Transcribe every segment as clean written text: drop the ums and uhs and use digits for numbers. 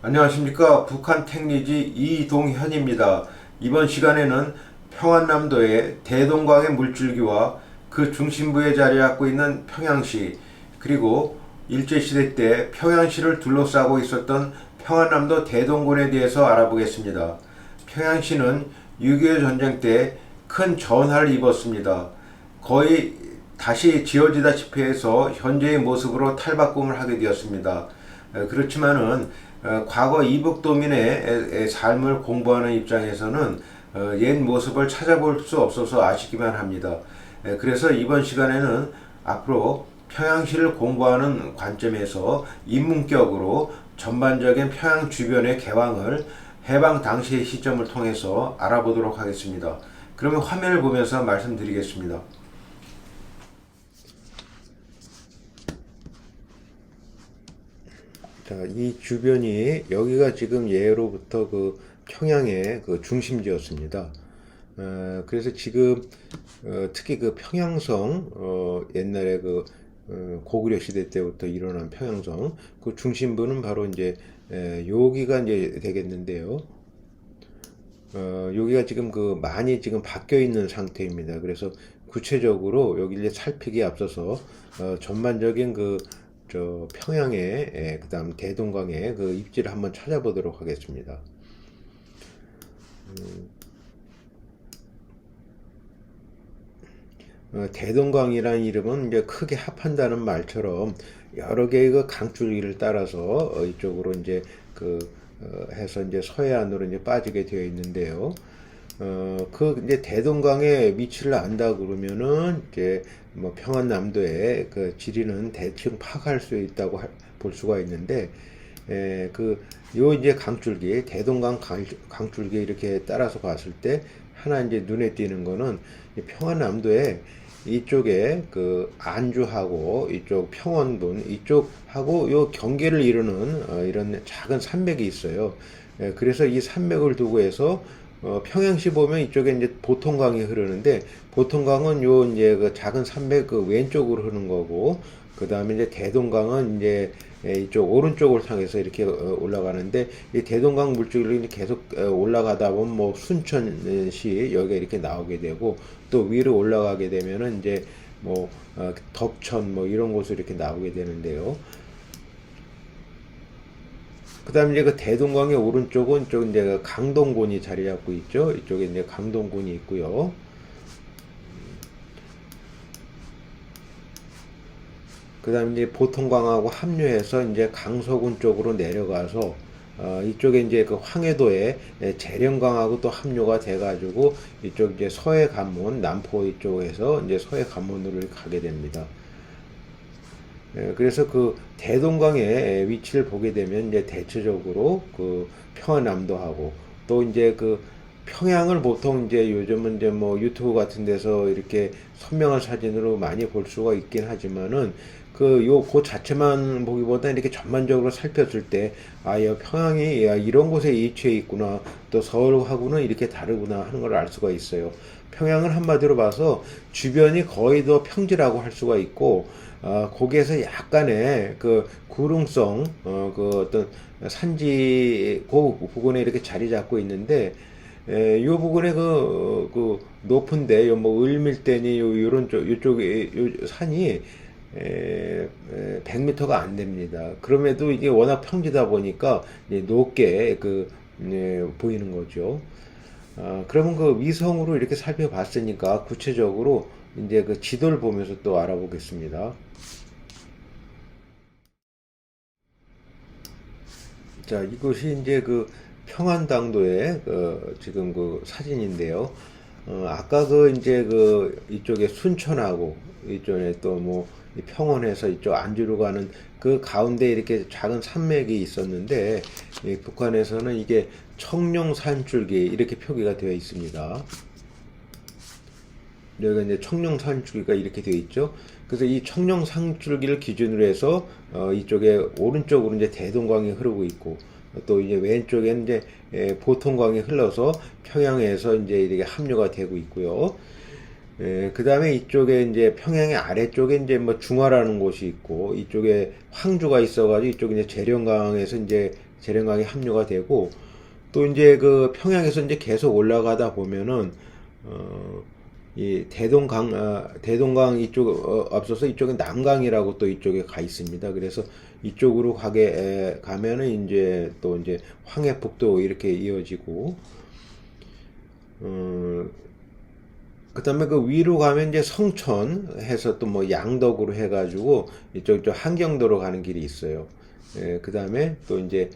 안녕하십니까. 북한 택리지 이동현입니다. 이번 시간에는 평안남도의 대동강의 물줄기와 그 중심부에 자리 잡고 있는 평양시, 그리고 일제시대 때 평양시를 둘러싸고 있었던 평안남도 대동군에 대해서 알아보겠습니다. 평양시는 6.25 전쟁 때 큰 전화를 입었습니다. 거의 다시 지어지다시피 해서 현재의 모습으로 탈바꿈을 하게 되었습니다. 그렇지만은 과거 이북도민의 삶을 공부하는 입장에서는 옛 모습을 찾아볼 수 없어서 아쉽기만 합니다. 그래서 이번 시간에는 앞으로 평양시를 공부하는 관점에서 인문격으로 전반적인 평양 주변의 개방을 해방 당시의 시점을 통해서 알아보도록 하겠습니다. 그러면 화면을 보면서 말씀드리겠습니다. 자, 이 주변이 여기가 지금 예로부터 그 평양의 그 중심지였습니다. 그래서 지금 특히 그 평양성 옛날에 그 고구려 시대 때부터 일어난 평양성 그 중심부는 바로 이제 여기가 이제 되겠는데요. 여기가 지금 그 많이 지금 바뀌어 있는 상태입니다. 그래서 구체적으로 여기를 살피기에 앞서서 전반적인 그 저 평양의 그다음 대동강의 그 입지를 한번 찾아보도록 하겠습니다. 대동강이라는 이름은 이제 크게 합한다는 말처럼 여러 개의 그 강줄기를 따라서 이쪽으로 이제 그 해서 이제 서해안으로 이제 빠지게 되어 있는데요. 그 이제 대동강의 위치를 안다 그러면은 이제 뭐 평안남도의 그 지리는 대충 파악할 수 있다고 볼 수가 있는데, 요 이제 강줄기, 대동강 강줄기 이렇게 따라서 봤을 때 하나 이제 눈에 띄는 거는 평안남도에 이쪽에 그 안주하고 이쪽 평원군 이쪽하고 요 경계를 이루는 이런 작은 산맥이 있어요. 그래서 이 산맥을 두고 해서 평양시 보면 이쪽에 이제 보통강이 흐르는데 보통강은 요 이제 그 작은 산맥 그 왼쪽으로 흐르는 거고 그 다음에 이제 대동강은 이제 이쪽 오른쪽을 향해서 이렇게 올라가는데 이 대동강 물줄기를 계속 올라가다 보면 뭐 순천시 여기가 이렇게 나오게 되고 또 위로 올라가게 되면은 이제 뭐 덕천 뭐 이런 곳으로 이렇게 나오게 되는데요. 그 다음에 이제 그 대동강의 오른쪽은 쪽 이제 그 강동군이 자리 잡고 있죠. 이쪽에 이제 강동군이 있고요. 그 다음에 이제 보통강하고 합류해서 이제 강서군 쪽으로 내려가서 이쪽에 이제 그 황해도에 재령강하고 또 합류가 돼가지고 이쪽 이제 서해 관문 남포 이쪽에서 이제 서해 관문으로 가게 됩니다. 그래서 그 대동강의 위치를 보게 되면 이제 대체적으로 그 평안남도하고 또 이제 그 평양을 보통 이제 요즘은 이제 뭐 유튜브 같은 데서 이렇게 선명한 사진으로 많이 볼 수가 있긴 하지만은 그 자체만 보기보다 이렇게 전반적으로 살폈을 때, 야, 평양이 야, 이런 곳에 위치해 있구나. 또 서울하고는 이렇게 다르구나 하는 걸 알 수가 있어요. 평양을 한마디로 봐서 주변이 거의 더 평지라고 할 수가 있고, 거기에서 약간의 그 구릉성, 그 어떤 산지, 그 부근에 이렇게 자리 잡고 있는데, 요 부근에 그 높은데, 뭐 을밀대니, 요런 요쪽에, 요 산이 100m가 안 됩니다. 그럼에도 이게 워낙 평지다 보니까 높게 보이는 거죠. 그러면 그 위성으로 이렇게 살펴봤으니까 구체적으로 이제 그 지도를 보면서 또 알아보겠습니다. 자, 이것이 이제 그 평안당도의 지금 그 사진인데요. 아까 그 이제 그 이쪽에 순천하고 이쪽에 또 뭐 평원에서 이쪽 안주로 가는 그 가운데 이렇게 작은 산맥이 있었는데 북한에서는 이게 청룡산줄기 이렇게 표기가 되어 있습니다. 여기가 이제 청룡산줄기가 이렇게 되어 있죠. 그래서 이 청룡산줄기를 기준으로 해서 이쪽에 오른쪽으로 이제 대동강이 흐르고 있고 또 이제 왼쪽에는 이제 보통강이 흘러서 평양에서 이제 이렇게 합류가 되고 있고요. 그 다음에 이쪽에 이제 평양의 아래쪽에 이제 뭐 중화라는 곳이 있고 이쪽에 황주가 있어가지고 이쪽에 이제 재령강에서 이제 재래강이 합류가 되고, 또 이제 그 평양에서 이제 계속 올라가다 보면은 이 대동강 이쪽 앞서서 이쪽에 남강이라고 또 이쪽에 가 있습니다. 그래서 이쪽으로 가면은 이제 또 이제 황해북도 이렇게 이어지고, 그다음에 그 위로 가면 이제 성천 해서 또 뭐 양덕으로 해가지고 이쪽 한경도로 가는 길이 있어요. 그다음에 또 이제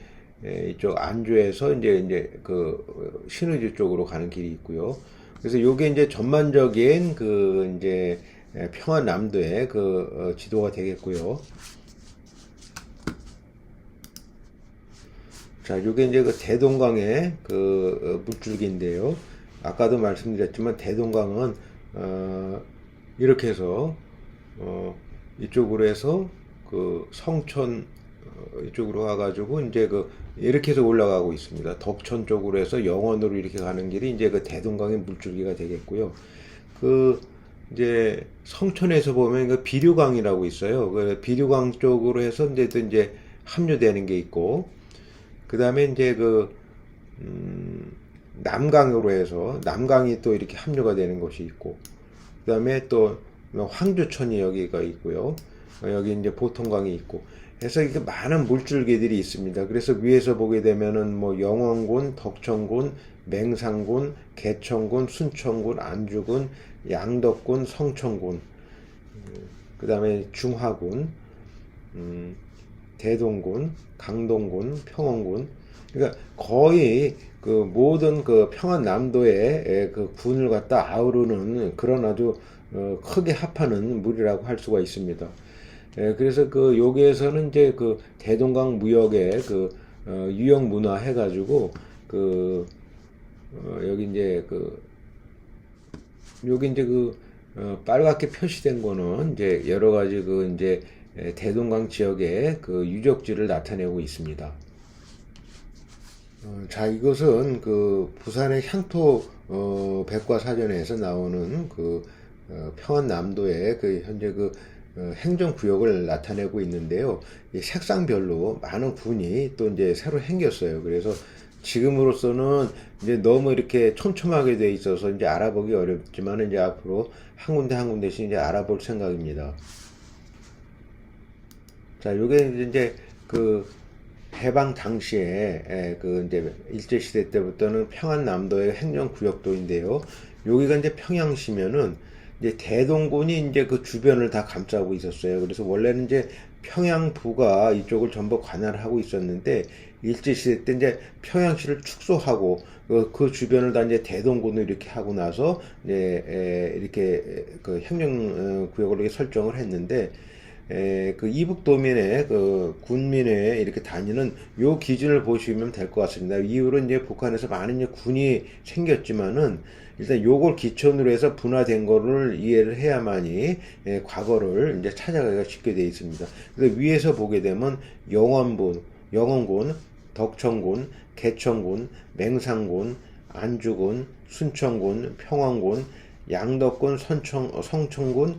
이쪽 안주에서 이제 그 신의주 쪽으로 가는 길이 있고요. 그래서 요게 이제 전반적인 그 이제 평안남도의 그 지도가 되겠고요. 자, 요게 이제 그 대동강의 그 물줄기인데요. 아까도 말씀드렸지만 대동강은 이렇게 해서 이쪽으로 해서 그 성천 이쪽으로 와가지고 이제 그 이렇게 해서 올라가고 있습니다. 덕천 쪽으로 해서 영원으로 이렇게 가는 길이 이제 그 대동강의 물줄기가 되겠고요. 그 이제 성천에서 보면 그 비류강이라고 있어요. 그 비류강 쪽으로 해서 이제 또 이제 합류되는 게 있고, 그 다음에 이제 그 남강으로 해서 남강이 또 이렇게 합류가 되는 곳이 있고, 그 다음에 또 황주천이 여기가 있고요. 여기 이제 보통강이 있고 해서 이렇게 많은 물줄기들이 있습니다. 그래서 위에서 보게 되면은 뭐 영원군, 덕천군, 맹산군, 개천군, 순천군, 안주군, 양덕군, 성천군, 그 다음에 중하군, 대동군, 강동군, 평원군. 그러니까 거의 그 모든 그 평안남도의 그 군을 갖다 아우르는 그런 아주 크게 합하는 물이라고 할 수가 있습니다. 그래서 그 여기에서는 이제 그 대동강 무역의 그 유역 문화 해가지고 그 여기 이제 그 여기 이제 그 빨갛게 표시된 거는 이제 여러 가지 그 이제 대동강 지역의 그 유적지를 나타내고 있습니다. 자, 이것은 그 부산의 향토 백과사전에서 나오는 그 평안남도의 그 현재 그 행정구역을 나타내고 있는데요. 이 색상별로 많은 군이 또 이제 새로 생겼어요. 그래서 지금으로서는 이제 너무 이렇게 촘촘하게 돼 있어서 이제 알아보기 어렵지만 이제 앞으로 한 군데 한 군데씩 이제 알아볼 생각입니다. 자, 요게 이제 그 해방 당시에 그 이제 일제 시대 때부터는 평안남도의 행정구역도인데요. 여기가 이제 평양시면은 이제 대동군이 이제 그 주변을 다 감싸고 있었어요. 그래서 원래는 이제 평양부가 이쪽을 전부 관할하고 있었는데 일제 시대 때 이제 평양시를 축소하고 그 주변을 다 이제 대동군을 이렇게 하고 나서 이제 이렇게 그 행정구역으로 이렇게 설정을 했는데, 그 이북도민의 그 군민회 이렇게 다니는 요 기준을 보시면 될 것 같습니다. 이후로 이제 북한에서 많은 이제 군이 생겼지만은 일단 요걸 기준으로 해서 분화된 거를 이해를 해야만이 과거를 이제 찾아가기가 쉽게 되어 있습니다. 그래서 위에서 보게 되면 영원군, 덕천군, 개천군, 맹산군, 안주군, 순천군, 평원군, 양덕군, 성천군,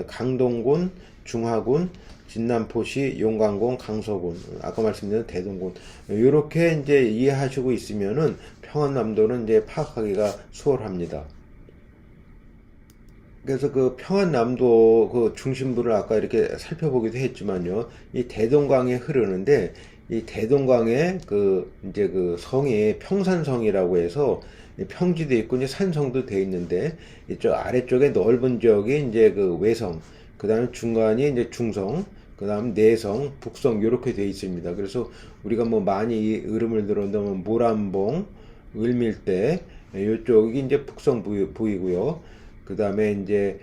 강동군, 중하군, 진남포시, 용강군, 강서군, 아까 말씀드린 대동군, 이렇게 이제 이해하시고 있으면은 평안남도는 이제 파악하기가 수월합니다. 그래서 그 평안남도 그 중심부를 아까 이렇게 살펴보기도 했지만요, 이 대동강에 흐르는데 이 대동강에 그 이제 그 성이 평산성이라고 해서 평지도 있고 이제 산성도 돼 있는데, 이쪽 아래쪽에 넓은 지역이 이제 그 외성, 그 다음에 중간이 이제 중성, 그 다음 내성, 북성 이렇게 되어 있습니다. 그래서 우리가 뭐 많이 이름을 들었다면 모란봉, 을밀대 이쪽이 이제 북성 부이고요. 그 다음에 이제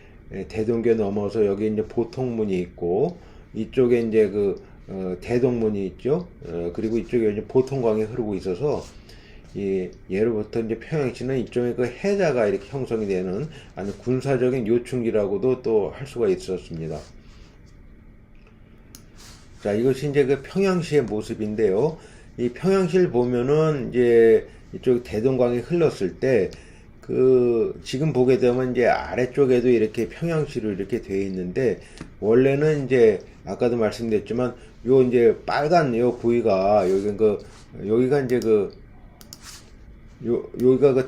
대동교 넘어서 여기 이제 보통문이 있고 이쪽에 이제 그 대동문이 있죠. 그리고 이쪽에 이제 보통강이 흐르고 있어서 예로부터 이제 평양시는 이쪽에 그 해자가 이렇게 형성이 되는 아주 군사적인 요충지라고도 또 할 수가 있었습니다. 자, 이것이 이제 그 평양시의 모습인데요. 이 평양시를 보면은 이제 이쪽 대동강이 흘렀을 때 그 지금 보게 되면 이제 아래쪽에도 이렇게 평양시로 이렇게 되어 있는데, 원래는 이제 아까도 말씀드렸지만 요 이제 빨간 요 부위가 여기가 이제 여기가 그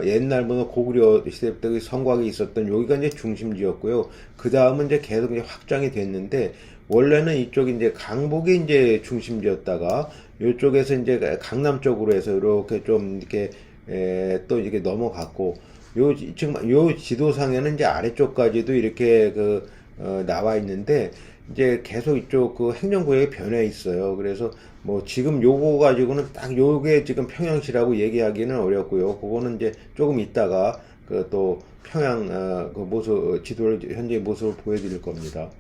옛날부터 고구려 시대부터 그 성곽이 있었던 여기가 이제 중심지였고요. 그 다음은 이제 계속 이제 확장이 됐는데, 원래는 이쪽이 이제 강북이 이제 중심지였다가, 이쪽에서 이제 강남 쪽으로 해서 이렇게 좀 이렇게, 또 이렇게 넘어갔고, 지금 요 지도상에는 이제 아래쪽까지도 이렇게 나와 있는데, 이제 계속 이쪽 그 행정구역이 변해 있어요. 그래서 뭐 지금 요거 가지고는 딱 요게 지금 평양시라고 얘기하기는 어렵고요. 그거는 이제 조금 있다가 그 또 평양 그 모습 지도를 현재 모습을 보여드릴 겁니다.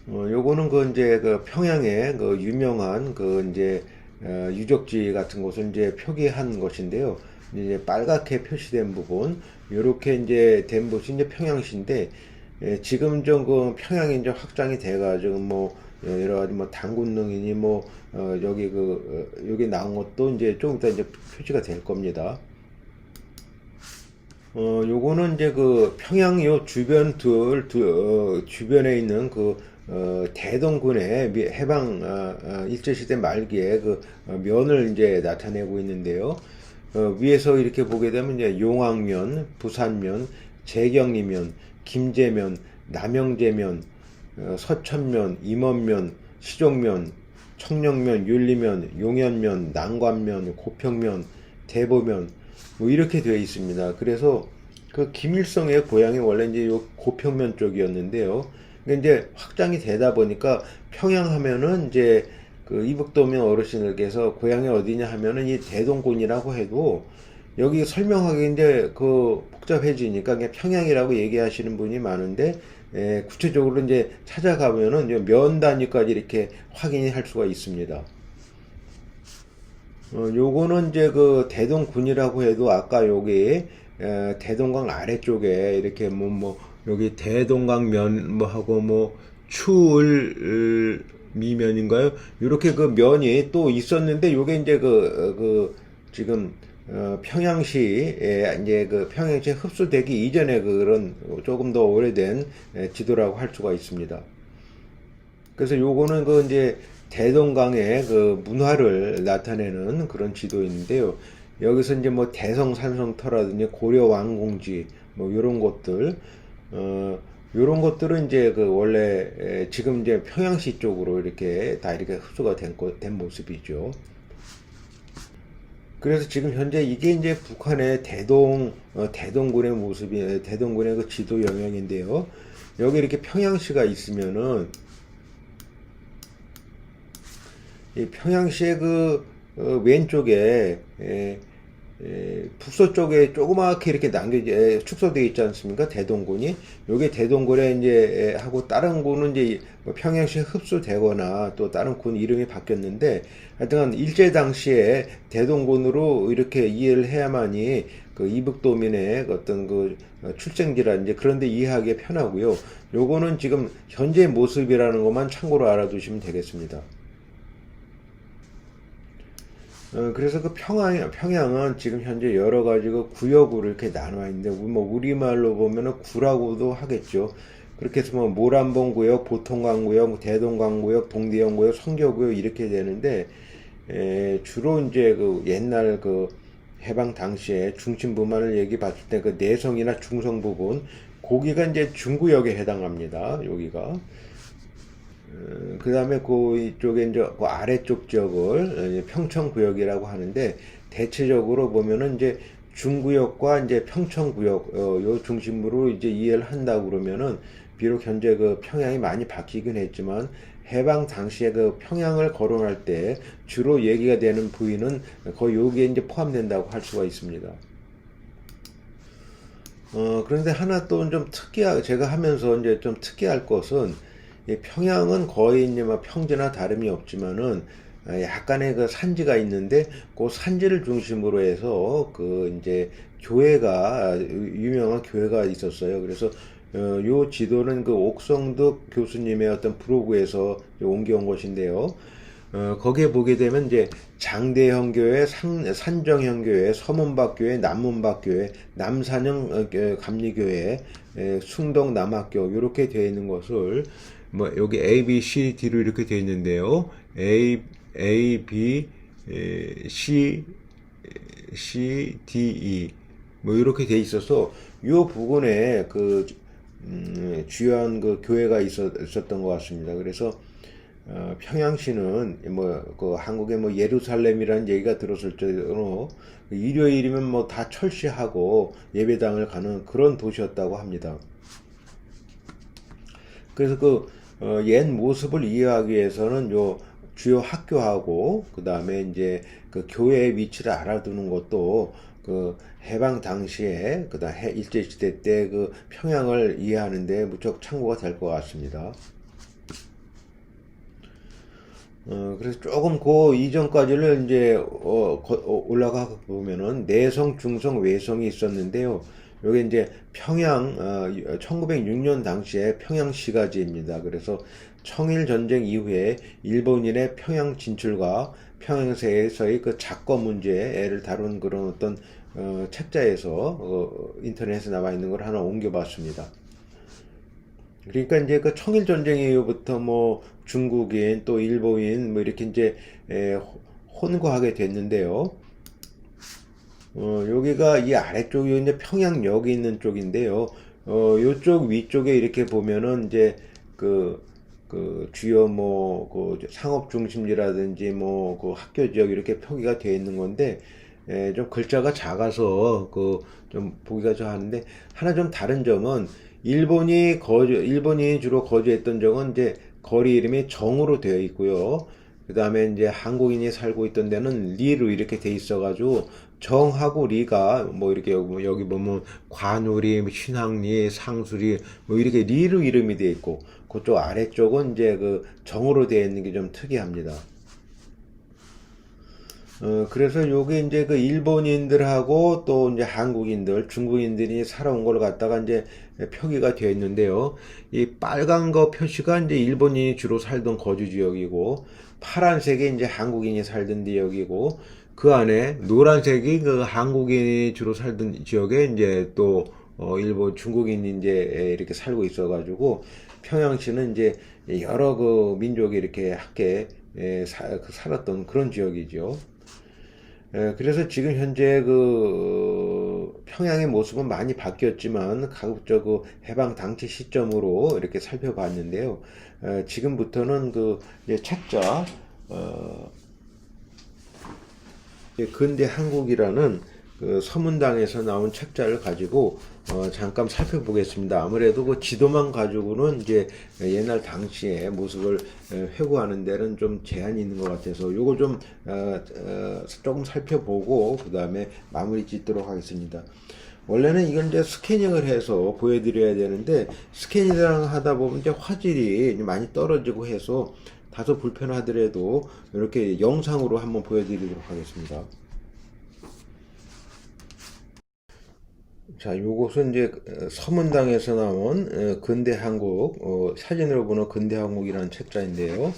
요거는 그 이제 그 평양의 그 유명한 그 이제 유적지 같은 곳을 이제 표기한 것인데요. 이제 빨갛게 표시된 부분, 요렇게 이제 된 곳이 이제 평양시인데, 지금 좀 그 평양이 이제 확장이 돼가지고 뭐 여러 가지 뭐 당군릉이니 뭐 여기 나온 것도 이제 좀 이따 이제 표시가 될 겁니다. 요거는 이제 그 평양 요 주변에 있는 대동군의 해방 일제시대 말기에 면을 이제 나타내고 있는데요. 위에서 이렇게 보게 되면 이제 용왕면, 부산면, 재경리면, 김제면, 남영제면, 서천면, 임원면, 시종면, 청령면, 윤리면, 용현면, 난관면, 고평면, 대보면 뭐 이렇게 되어 있습니다. 그래서 그 김일성의 고향이 원래 이제 요 고평면 쪽이었는데요. 근데 이제 확장이 되다 보니까 평양 하면은 이제 그 이북도민 어르신들께서 고향이 어디냐 하면은 이 대동군이라고 해도 여기 설명하기 이제 복잡해지니까 그냥 평양이라고 얘기하시는 분이 많은데, 구체적으로 이제 찾아가면은 이제 면 단위까지 이렇게 확인이 할 수가 있습니다. 요거는 이제 그 대동군이라고 해도 아까 여기 대동강 아래쪽에 이렇게 여기 대동강 뭐 하고 뭐 추을 미면인가요? 이렇게 그 면이 또 있었는데 요게 이제 지금 평양시에 이제 평양시에 흡수되기 이전에 그런 조금 더 오래된 지도라고 할 수가 있습니다. 그래서 요거는 이제 대동강의 문화를 나타내는 그런 지도인데요. 여기서 이제 뭐 대성산성터라든지 고려 왕공지 뭐 요런 것들, 요런 것들은 이제 원래 지금 이제 평양시 쪽으로 이렇게 다 이렇게 흡수가 된 모습이죠. 그래서 지금 현재 이게 이제 북한의 대동군의 모습이, 대동군의 그 지도 영역인데요. 여기 이렇게 평양시가 있으면은, 이 평양시의 왼쪽에, 북서쪽에 조그맣게 이렇게 축소되어 있지 않습니까? 대동군이. 요게 대동군에 이제, 하고 다른 군은 이제 뭐 평양시에 흡수되거나 또 다른 군 이름이 바뀌었는데, 하여튼 일제 당시에 대동군으로 이렇게 이해를 해야만이 이북도민의 어떤 출생지라든지 그런 데 이해하기에 편하고요. 요거는 지금 현재 모습이라는 것만 참고로 알아두시면 되겠습니다. 그래서 평양은 지금 현재 여러 가지 구역으로 이렇게 나눠 있는데, 뭐 우리말로 보면은 구라고도 하겠죠. 그렇게 해서 뭐 모란봉 구역, 보통강 구역, 대동강 구역, 동대영 구역, 성교 구역 이렇게 되는데, 주로 이제 옛날 해방 당시에 중심부만을 얘기 봤을 때 내성이나 중성 부분, 거기가 이제 중구역에 해당합니다. 여기가. 그 다음에 이쪽에 이제 아래쪽 지역을 평천구역이라고 하는데, 대체적으로 보면은 이제 중구역과 이제 평천구역, 요 중심으로 이제 이해를 한다고 그러면은, 비록 현재 평양이 많이 바뀌긴 했지만, 해방 당시에 평양을 거론할 때 주로 얘기가 되는 부위는 거의 여기에 이제 포함된다고 할 수가 있습니다. 그런데 하나 또 좀 제가 하면서 이제 좀 특이할 것은, 이 평양은 거의 이제 뭐 평지나 다름이 없지만은 약간의 산지가 있는데, 그 산지를 중심으로 해서 이제 교회가, 유명한 교회가 있었어요. 그래서 요 지도는 옥성득 교수님의 어떤 블로그에서 옮겨온 것인데요. 거기에 보게 되면 이제 장대형교회, 산정형교회, 서문박교회, 남문박교회, 남산형 감리교회, 숭덕 남학교 이렇게 되어 있는 것을 뭐 여기 A, B, C, D로 이렇게 되어 있는데요. A, B, C, D, E 뭐 이렇게 돼 있어서 이 부분에 그 주요한 그 교회가 있었던 것 같습니다. 그래서 평양시는 뭐 그 한국의 뭐 예루살렘이라는 얘기가 들었을 때로 일요일이면 뭐 다 철시하고 예배당을 가는 그런 도시였다고 합니다. 그래서 그 옛 모습을 이해하기 위해서는 요 주요 학교하고 그 다음에 이제 그 교회의 위치를 알아두는 것도 그 해방 당시에 그다음 일제시대 때 그 평양을 이해하는데 무척 참고가 될 것 같습니다. 그래서 조금 그 이전까지를 이제 올라가 보면은 내성, 중성, 외성이 있었는데요. 요게 이제 평양 1906년 당시에 평양 시가지입니다. 그래서 청일 전쟁 이후에 일본인의 평양 진출과 평양세에서의 그 작거 문제를 다룬 그런 어떤 책자에서 인터넷에 나와 있는 걸 하나 옮겨봤습니다. 그러니까 이제 그 청일 전쟁 이후부터 뭐 중국인 또 일본인 뭐 이렇게 이제 혼고하게 됐는데요. 여기가 이 아래쪽이 이제 평양역이 있는 쪽인데요. 요쪽 위쪽에 이렇게 보면은 이제 그 주요 뭐 그 상업 중심지라든지 뭐 그 학교 지역 이렇게 표기가 되어 있는 건데 좀 글자가 작아서 그 좀 보기가 좀 하는데 하나 좀 다른 점은 일본이 주로 거주했던 적은 이제 거리 이름이 정으로 되어 있고요. 그 다음에 이제 한국인이 살고 있던 데는 리로 이렇게 돼 있어가지고 정하고 리가 뭐 이렇게 여기 보면 관우리, 신항리, 상수리 뭐 이렇게 리로 이름이 되어 있고 그쪽 아래쪽은 이제 그 정으로 되어 있는 게 좀 특이합니다. 그래서 요게 이제 그 일본인들하고 또 이제 한국인들, 중국인들이 살아온 걸 갖다가 이제 표기가 되어 있는데요. 이 빨간 거 표시가 이제 일본인이 주로 살던 거주 지역이고, 파란색이 이제 한국인이 살던 지역이고, 그 안에 노란색이 그 한국인이 주로 살던 지역에 이제 또 일본 중국인이 이제 이렇게 살고 있어가지고 평양시는 이제 여러 그 민족이 이렇게 함께 살았던 그런 지역이죠. 그래서 지금 현재 그 평양의 모습은 많이 바뀌었지만 가급적 그 해방 당시 시점으로 이렇게 살펴봤는데요. 지금부터는 그 이제 책자 근대 한국이라는 그 서문당에서 나온 책자를 가지고 잠깐 살펴보겠습니다. 아무래도 그 지도만 가지고는 이제 옛날 당시의 모습을 회고하는 데는 좀 제한이 있는 것 같아서 요거 좀 조금 살펴보고 그 다음에 마무리 짓도록 하겠습니다. 원래는 이건 이제 스캐닝을 해서 보여드려야 되는데 스캐닝을 하다 보면 이제 화질이 많이 떨어지고 해서 다소 불편하더라도 이렇게 영상으로 한번 보여드리도록 하겠습니다. 자, 요것은 이제 서문당에서 나온 근대 한국, 사진으로 보는 근대 한국이라는 책자인데요.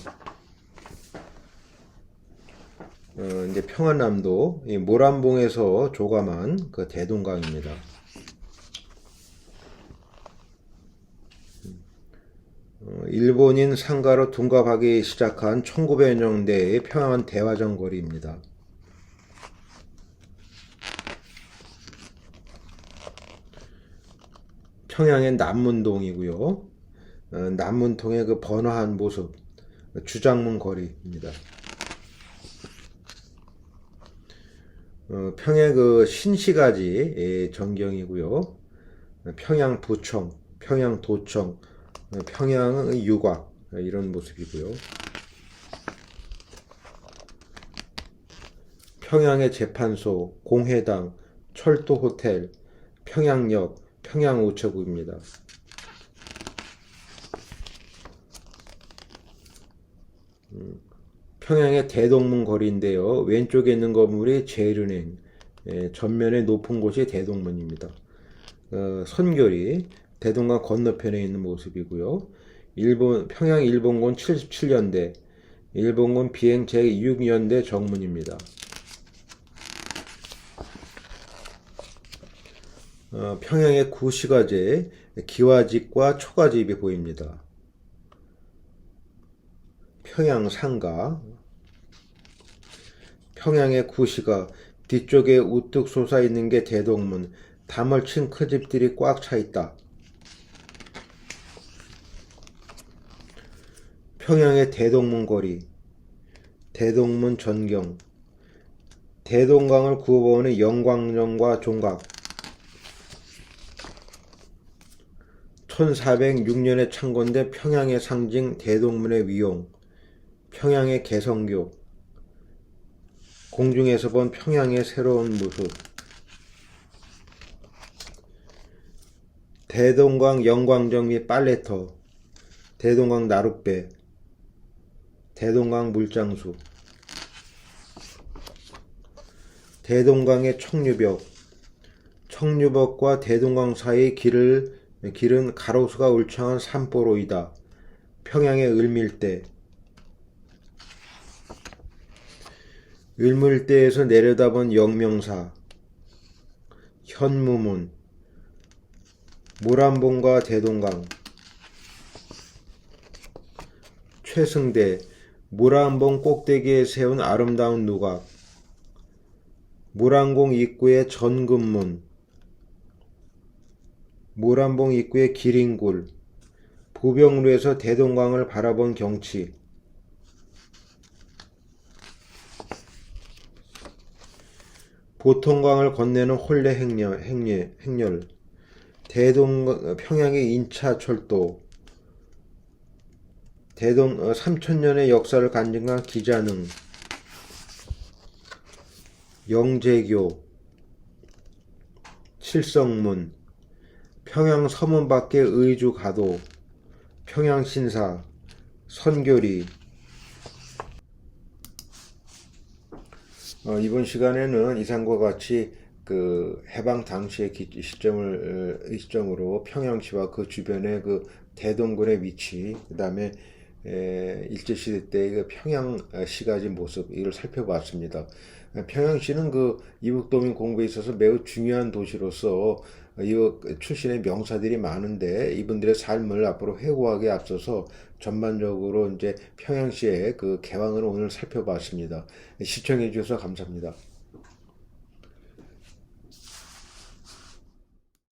이제 평안남도 이 모란봉에서 조감한 그 대동강입니다. 일본인 상가로 둔갑하기 시작한 1900년대의 평안 대화정 거리입니다. 평양의 남문동이고요. 남문동의 그 번화한 모습, 주장문 거리입니다. 평양 그 신시가지 전경이고요. 평양 부청, 평양 도청, 평양 유곽 이런 모습이고요. 평양의 재판소, 공회당, 철도 호텔, 평양역, 평양우체국입니다. 평양의 대동문 거리인데요. 왼쪽에 있는 건물이 제일은행, 전면에 높은 곳이 대동문입니다. 선교리, 대동강 건너편에 있는 모습이고요. 평양 일본군 77년대, 일본군 비행 제6년대 정문입니다. 평양의 구시가제, 기와집과 초가집이 보입니다. 평양 상가, 평양의 구시가 뒤쪽에 우뚝 솟아 있는 게 대동문, 담을 친 큰 집들이 꽉 차 있다. 평양의 대동문 거리, 대동문 전경, 대동강을 구워보는 영광정과 종각, 1406년에 창건된 평양의 상징 대동문의 위용, 평양의 개성교, 공중에서 본 평양의 새로운 모습, 대동강 영광정 및 빨래터, 대동강 나룻배, 대동강 물장수, 대동강의 청류벽, 청류벽과 대동강 사이의 길은 가로수가 울창한 산보로이다. 평양의 을밀대, 을밀대에서 내려다본 영명사, 현무문, 모란봉과 대동강, 최승대, 모란봉 꼭대기에 세운 아름다운 누각, 모란봉 입구의 전금문, 모란봉 입구의 기린굴, 보병루에서 대동강을 바라본 경치, 보통강을 건네는 혼례 행렬, 평양의 인차철도, 3000년의 역사를 간직한 기자능, 영재교, 칠성문, 평양 서문 밖의 의주가도, 평양신사, 선교리. 이번 시간에는 이상과 같이 그 해방 당시의 시점으로 평양시와 그 주변의 그 대동군의 위치, 그 다음에 일제시대 때의 그 평양시가 진 모습, 이걸 살펴봤습니다. 평양시는 그 이북도민 공부에 있어서 매우 중요한 도시로서 이 출신의 명사들이 많은데, 이분들의 삶을 앞으로 회고하기에 앞서서 전반적으로 이제 평양시의 그 개방을 오늘 살펴봤습니다. 시청해 주셔서 감사합니다.